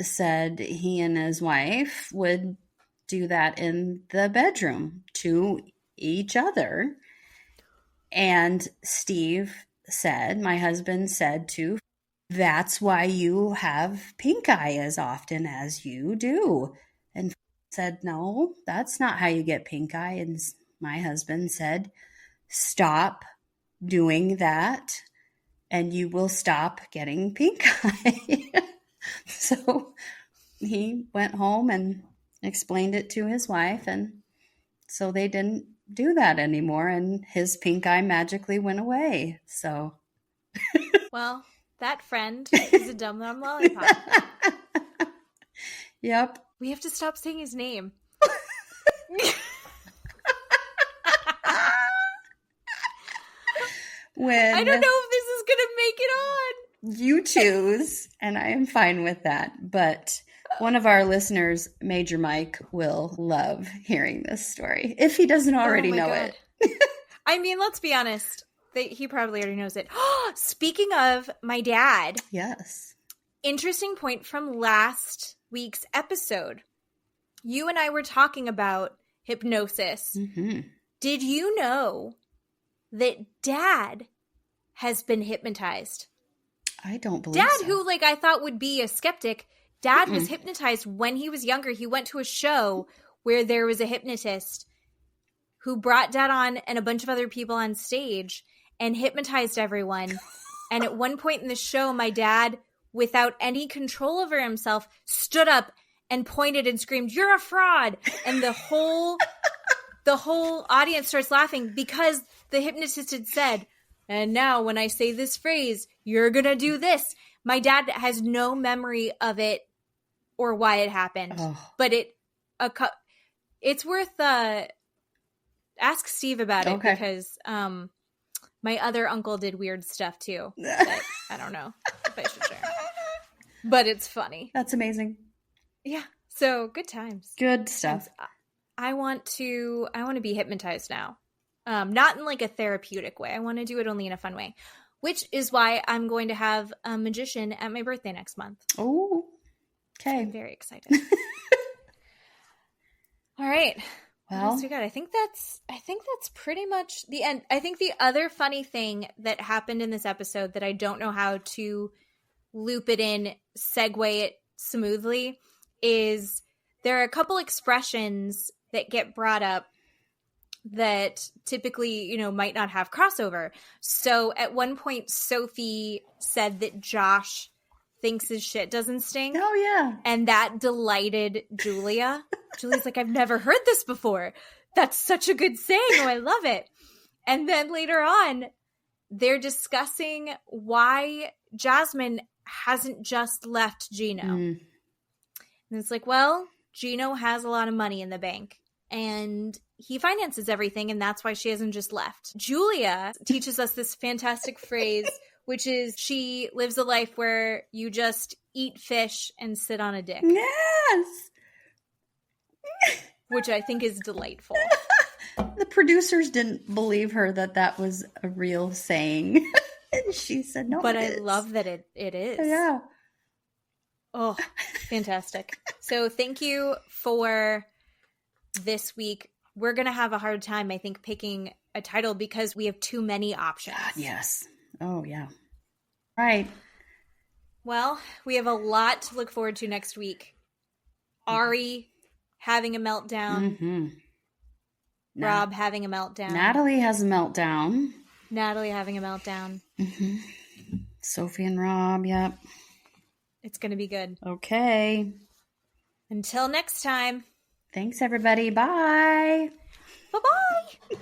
Speaker 2: said he and his wife would do that in the bedroom to each other. And Steve said, my husband said to, that's why you have pink eye as often as you do. And said, no, that's not how you get pink eye. And my husband said, stop doing that and you will stop getting pink eye. So he went home and explained it to his wife, and so they didn't do that anymore, and his pink eye magically went away. So
Speaker 1: well, that friend is a dumb lollipop.
Speaker 2: Yep.
Speaker 1: We have to stop saying his name.
Speaker 2: When
Speaker 1: I don't know if this is gonna make it on.
Speaker 2: You choose, and I am fine with that. But one of our listeners, Major Mike, will love hearing this story if he doesn't already know it.
Speaker 1: I mean, let's be honest. He probably already knows it. Speaking of my dad.
Speaker 2: Yes.
Speaker 1: Interesting point from last week's episode. You and I were talking about hypnosis.
Speaker 2: Mm-hmm.
Speaker 1: Did you know that Dad has been hypnotized?
Speaker 2: I don't believe
Speaker 1: Dad,
Speaker 2: so.
Speaker 1: who I thought would be a skeptic, Dad was hypnotized when he was younger. He went to a show where there was a hypnotist, who brought Dad on and a bunch of other people on stage and hypnotized everyone. And at one point in the show, my dad, without any control over himself, stood up and pointed and screamed, "You're a fraud!" And the whole audience starts laughing because the hypnotist had said, "And now when I say this phrase, you're going to do this." My dad has no memory of it or why it happened. But it's worth ask Steve about it because my other uncle did weird stuff too. That I don't know if I should share. But it's funny.
Speaker 2: That's amazing.
Speaker 1: Yeah. So good times.
Speaker 2: Good stuff.
Speaker 1: I want to be hypnotized now. Not in like a therapeutic way. I want to do it only in a fun way, which is why I'm going to have a magician at my birthday next month.
Speaker 2: Oh, okay.
Speaker 1: I'm very excited. All right. Well, what else we got? I think that's pretty much the end. I think the other funny thing that happened in this episode that I don't know how to loop it in, segue it smoothly, is there are a couple expressions that get brought up that typically, might not have crossover. So at one point, Sophie said that Josh thinks his shit doesn't stink.
Speaker 2: Oh, yeah.
Speaker 1: And that delighted Julia. Julia's like, "I've never heard this before. That's such a good saying. Oh, I love it." And then later on, they're discussing why Jasmine hasn't just left Gino. And it's like, well, Gino has a lot of money in the bank and he finances everything, and that's why she hasn't just left. Julia teaches us this fantastic phrase, which is she lives a life where you just eat fish and sit on a dick.
Speaker 2: Yes!
Speaker 1: Which I think is delightful.
Speaker 2: The producers didn't believe her that was a real saying. And she said, "No,
Speaker 1: but
Speaker 2: I
Speaker 1: love that it is."
Speaker 2: Yeah.
Speaker 1: Oh, fantastic. So thank you for this week. We're going to have a hard time, I think, picking a title because we have too many options.
Speaker 2: God, yes. Oh, yeah. Right.
Speaker 1: Well, we have a lot to look forward to next week. Ari having a meltdown.
Speaker 2: Mm-hmm.
Speaker 1: Rob having a meltdown.
Speaker 2: Natalie has a meltdown.
Speaker 1: Natalie having a meltdown.
Speaker 2: Mm-hmm. Sophie and Rob, yep.
Speaker 1: It's going to be good.
Speaker 2: Okay.
Speaker 1: Until next time.
Speaker 2: Thanks, everybody. Bye.
Speaker 1: Bye-bye.